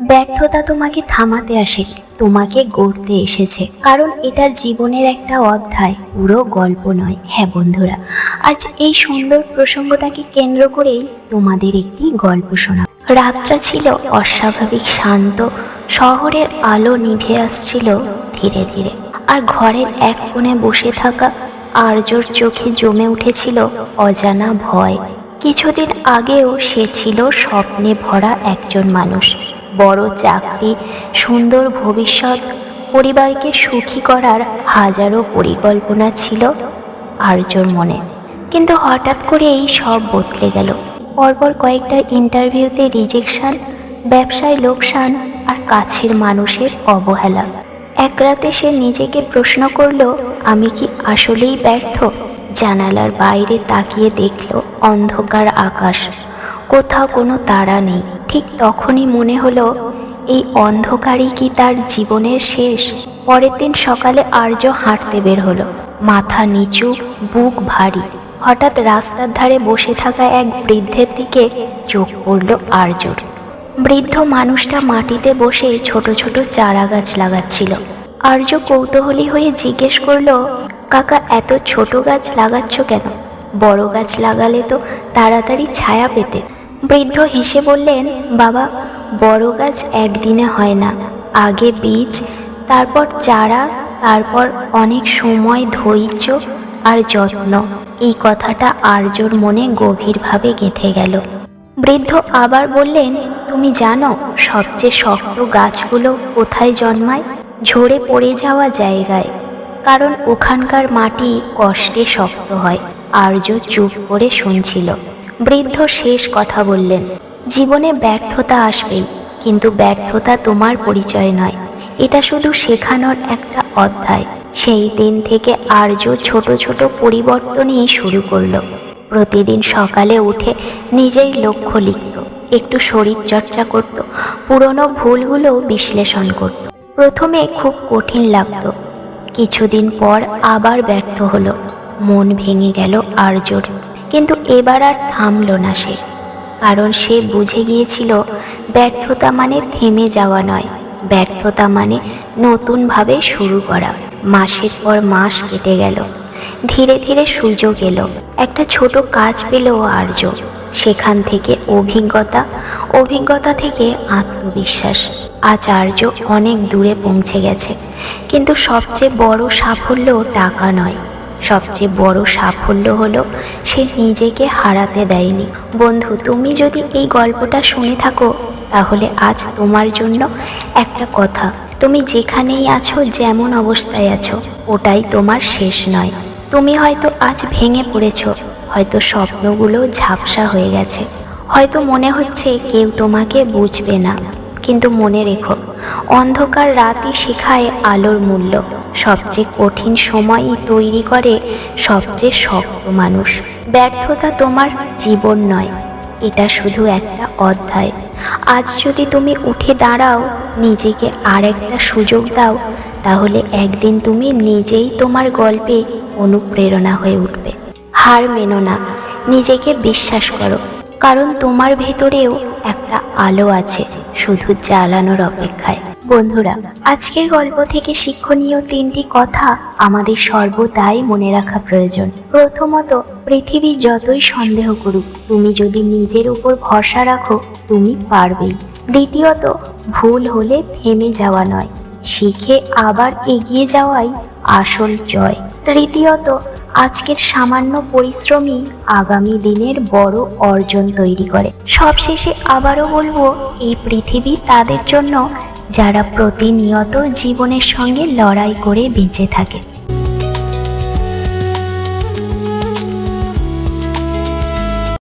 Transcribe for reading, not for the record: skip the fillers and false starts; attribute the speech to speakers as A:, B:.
A: ব্যর্থতা তোমাকে থামাতে আসেনি, তোমাকে গড়তে এসেছে। কারণ এটা জীবনের একটা অধ্যায়, পুরো গল্প নয়। হ্যাঁ বন্ধুরা, আজ এই সুন্দর প্রসঙ্গটাকে কেন্দ্র করেই তোমাদের একটি গল্প শোনা। রাতটা ছিল অস্বাভাবিক শান্ত, শহরের আলো নিভে আসছিল ধীরে ধীরে, আর ঘরের এক কোণে বসে থাকা আর্যর চোখে জমে উঠেছিল অজানা ভয়। কিছুদিন আগেও সে ছিল স্বপ্নে ভরা একজন মানুষ। বড় চাকরি, সুন্দর ভবিষ্যৎ, পরিবারকে সুখী করার হাজারো পরিকল্পনা ছিল আর্যর মনে। কিন্তু হঠাৎ করে এই সব বদলে গেল। পরপর কয়েকটা ইন্টারভিউতে রিজেকশন, ব্যবসায় লোকসান, আর কাছের মানুষের অবহেলা। এক রাতে সে নিজেকে প্রশ্ন করল, আমি কি আসলেই ব্যর্থ? জানালার বাইরে তাকিয়ে দেখল অন্ধকার আকাশ, কোথাও কোনো তারা নেই। ঠিক তখনই মনে হলো, এই অন্ধকারই কি তার জীবনের শেষ? পরের দিন সকালে আর্য হাঁটতে বের হলো, মাথা নিচু, বুক ভারী। হঠাৎ রাস্তার ধারে বসে থাকা এক বৃদ্ধের দিকে চোখ পড়ল আর্যর। বৃদ্ধ মানুষটা মাটিতে বসে ছোট ছোট চারা গাছ লাগাচ্ছিল। আর্য কৌতূহলী হয়ে জিজ্ঞেস করলো, কাকা, এত ছোট গাছ লাগাচ্ছ কেন? বড় গাছ লাগালে তো তাড়াতাড়ি ছায়া পেতে। বৃদ্ধ হেসে বললেন, বাবা, বড় গাছ একদিনে হয় না। আগে বীজ, তারপর চারা, তারপর অনেক সময়, ধৈর্য আর যত্ন। এই কথাটা আর্যর মনে গভীরভাবে গেঁথে গেল। বৃদ্ধ আবার বললেন, তুমি জানো সবচেয়ে শক্ত গাছগুলো কোথায় জন্মায়? ঝরে পড়ে যাওয়া জায়গায়, কারণ ওখানকার মাটি কষ্টে শক্ত হয়। আর্য চুপ করে শুনছিল। বৃদ্ধ শেষ কথা বললেন, জীবনে ব্যর্থতা আসবেই, কিন্তু ব্যর্থতা তোমার পরিচয় নয়, এটা শুধু শেখানোর একটা অধ্যায়। সেই দিন থেকে আর্য ছোট ছোট পরিবর্তনই শুরু করলো। প্রতিদিন সকালে উঠে নিজেই লক্ষ্য লিখত, একটু শরীর চর্চা করত, পুরনো ভুলগুলো বিশ্লেষণ করত। প্রথমে খুব কঠিন লাগত, কিছুদিন পর আবার ব্যর্থ হলো, মন ভেঙে গেল আর্যর। কিন্তু এবার আর থামল না সে, কারণ সে বুঝে গিয়েছিল ব্যর্থতা মানে থেমে যাওয়া নয়, ব্যর্থতা মানে নতুনভাবে শুরু করা। মাসের পর মাস কেটে গেল, ধীরে ধীরে সুযোগ এলো। একটা ছোট কাজ পেল আর্য, সেখান থেকে অভিজ্ঞতা থেকে আত্মবিশ্বাস। আজ আর্য অনেক দূরে পৌঁছে গেছে। কিন্তু সবচেয়ে বড় সাফল্য টাকা নয়, সবচেয়ে বড় সাফল্য হলো সে নিজেকে হারাতে দেয়নি। বন্ধু, তুমি যদি এই গল্পটা শুনে থাকো, তাহলে আজ তোমার জন্য একটা কথা, তুমি যেখানেই আছো, যেমন অবস্থায় আছো, ওটাই তোমার শেষ নয়। তুমি হয়তো আজ ভেঙে পড়েছ, হয়তো স্বপ্নগুলো ঝাপসা হয়ে গেছে, হয়তো মনে হচ্ছে কেউ তোমাকে বুঝবে না। কিন্তু মনে রেখো, অন্ধকার রাতই শেখায় আলোর মূল্য। সবচেয়ে কঠিন সময়ই তৈরি করে সবচেয়ে শক্ত মানুষ। ব্যর্থতা তোমার জীবন নয়, এটা শুধু একটা অধ্যায়। আজ যদি তুমি উঠে দাঁড়াও, নিজেকে আর একটা সুযোগ দাও, তাহলে একদিন তুমি নিজেই তোমার গল্পে অনুপ্রেরণা হয়ে উঠবে। হার মেনো না, নিজেকে বিশ্বাস করো, কারণ তোমার ভেতরেও একটা আলো আছে, শুধু জ্বালানোর অপেক্ষায়। বন্ধুরা, আজকের গল্প থেকে শিক্ষণীয় 3টি কথা আমাদের সর্বদাই মনে রাখা প্রয়োজন। প্রথমত, পৃথিবী যতই সন্দেহ করুক, তুমি যদি নিজের উপর ভরসা রাখো, তুমি পারবেই। দ্বিতীয়ত, ভুল হলে থেমে যাওয়া নয়, শিখে আবার এগিয়ে যাওয়াই আসল জয়। তৃতীয়ত, আজকের সামান্য পরিশ্রমই আগামী দিনের বড় অর্জন তৈরি করে। সবশেষে আবারও বলবো, এই পৃথিবী তাদের জন্য যারা প্রতিনিয়ত জীবনের সঙ্গে লড়াই করে বেঁচে থাকে।